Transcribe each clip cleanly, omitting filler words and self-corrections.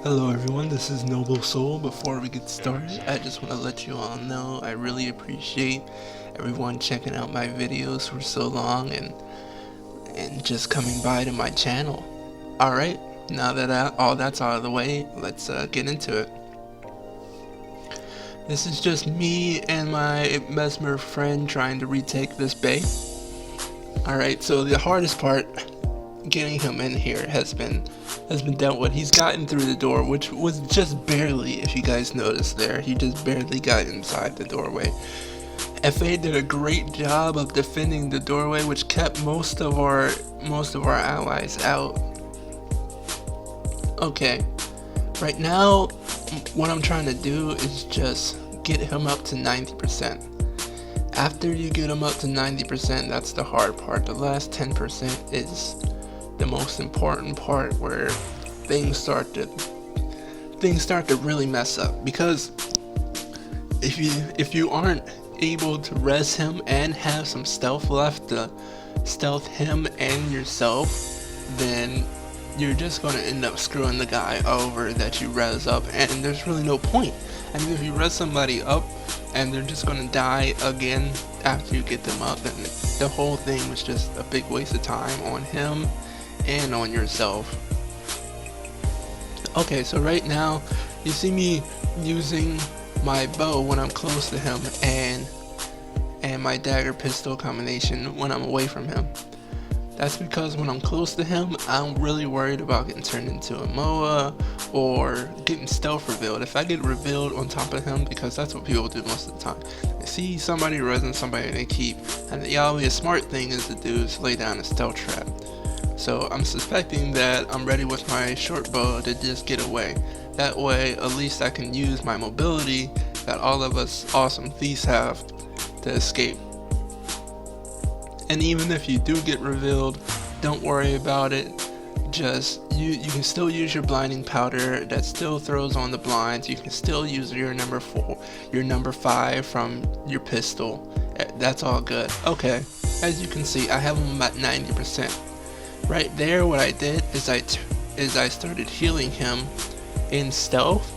Hello everyone, this is Noble Soul. Before we get started, I just want to let you all know I really appreciate everyone checking out my videos for so long and just coming by to my channel. Alright, now that all that's out of the way, let's get into it. This is just me and my Mesmer friend trying to retake this bay. Alright, so the hardest part, getting him in here, has been dealt with. He's gotten through the door, which was just barely, if you guys noticed there, he just barely got inside the doorway. FA did a great job of defending the doorway, which kept most of our allies out. Okay, right now what I'm trying to do is just get him up to 90%. After you get him up to 90%, that's the hard part. The last 10% is the most important part, where things start to really mess up, because if you aren't able to res him and have some stealth left to stealth him and yourself, then you're just going to end up screwing the guy over that you res up, and there's really no point. I mean, if you res somebody up and they're just going to die again after you get them up, then the whole thing was just a big waste of time on him and on yourself. Okay, so right now you see me using my bow when I'm close to him, and my dagger pistol combination when I'm away from him. That's because when I'm close to him, I'm really worried about getting turned into a MOA or getting stealth revealed. If I get revealed on top of him, because that's what people do most of the time, they see somebody resing somebody and they keep, and the a smart thing is to do is lay down a stealth trap. So I'm suspecting that I'm ready with my short bow to just get away. That way at least I can use my mobility that all of us awesome thieves have to escape. And even if you do get revealed, don't worry about it. Just you can still use your blinding powder that still throws on the blinds. You can still use your number 5 from your pistol. That's all good. Okay, as you can see, I have them at 90%. Right there, what I did is I started healing him in stealth,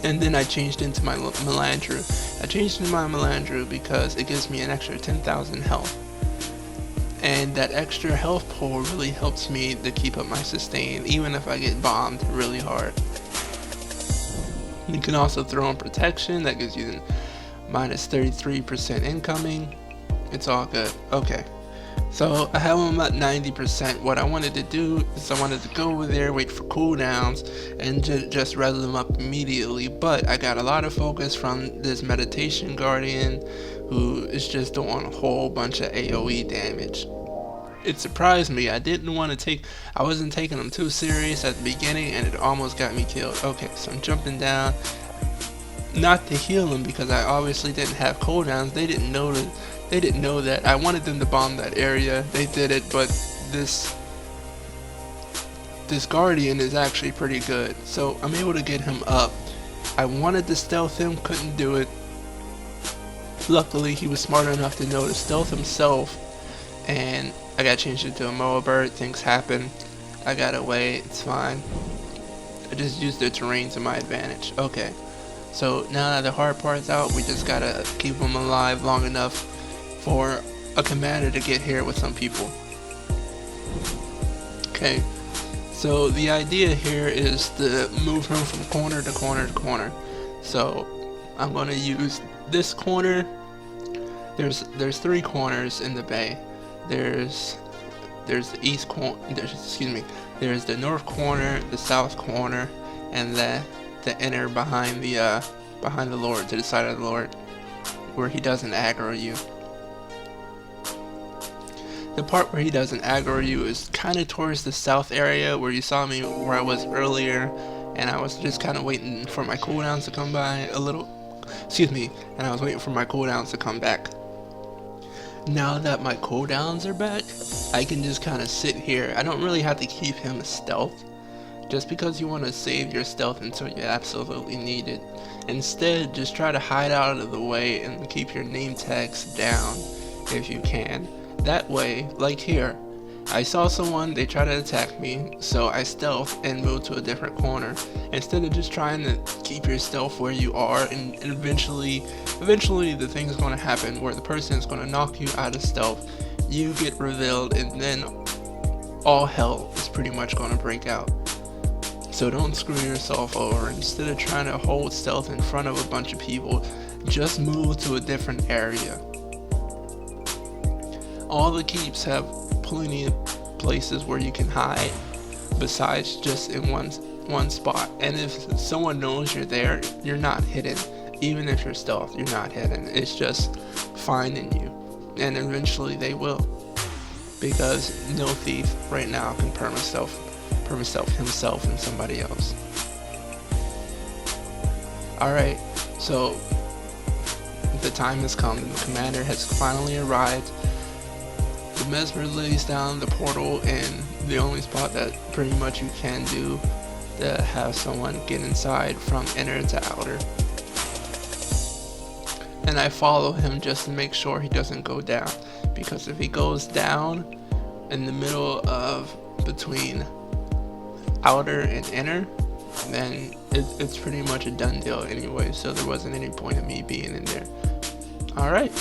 and then I changed into my Melandru. I changed into my Melandru because it gives me an extra 10,000 health, and that extra health pool really helps me to keep up my sustain even if I get bombed really hard. You can also throw in protection, that gives you minus 33% incoming. It's all good. Okay, so I have them at 90%. What I wanted to do is I wanted to go over there, wait for cooldowns, and just res them up immediately. But I got a lot of focus from this meditation guardian, who is just doing a whole bunch of AoE damage. It surprised me. I wasn't taking them too serious at the beginning, and it almost got me killed. Okay, so I'm jumping down, not to heal them because I obviously didn't have cooldowns. They didn't know that I wanted them to bomb that area. They did it, but this guardian is actually pretty good, so I'm able to get him up. I wanted to stealth him, couldn't do it. Luckily he was smart enough to know to stealth himself, and I got changed into a MOA bird. Things happen. I got away, it's fine. I just used the terrain to my advantage. Okay, so now that the hard part's out, we just gotta keep him alive long enough for a commander to get here with some people. Okay, so the idea here is to move him from corner to corner to corner. So I'm going to use this corner. There's 3 corners in the bay. There's the east corner. There's the north corner, the south corner, and the inner behind the Lord, to the side of the Lord, where he doesn't aggro you. The part where he doesn't aggro you is kind of towards the south area where you saw me, where I was earlier, and I was just kind of waiting for my cooldowns to come by a little. And I was waiting for my cooldowns to come back. Now that my cooldowns are back, I can just kind of sit here. I don't really have to keep him stealth, just because you want to save your stealth until you absolutely need it. Instead, just try to hide out of the way and keep your name tags down if you can. That way, like here, I saw someone, they tried to attack me, so I stealthed and moved to a different corner. Instead of just trying to keep your stealth where you are, and eventually the thing is going to happen where the person is going to knock you out of stealth, you get revealed, and then all hell is pretty much going to break out. So don't screw yourself over. Instead of trying to hold stealth in front of a bunch of people, just move to a different area. All the keeps have plenty of places where you can hide besides just in one spot. And if someone knows you're there, you're not hidden. Even if you're stealth, you're not hidden. It's just finding you. And eventually they will. Because no thief right now can perma stealth himself and somebody else. Alright, so the time has come. The commander has finally arrived. The Mesmer lays down the portal in the only spot that pretty much you can do to have someone get inside from inner to outer. And I follow him just to make sure he doesn't go down, because if he goes down in the middle of between outer and inner, then it's pretty much a done deal anyway, so there wasn't any point of me being in there. Alright,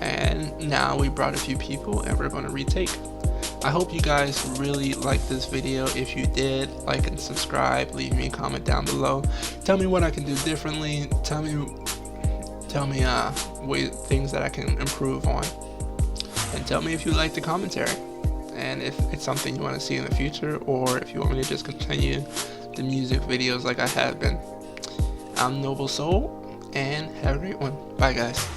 and now we brought a few people and we're going to retake. I hope you guys really liked this video. If you did, like and subscribe, leave me a comment down below, tell me what I can do differently, tell me things that I can improve on, and tell me if you like the commentary, and if it's something you want to see in the future, or if you want me to just continue the music videos like I have been. I'm Noble Soul, and have a great one. Bye guys.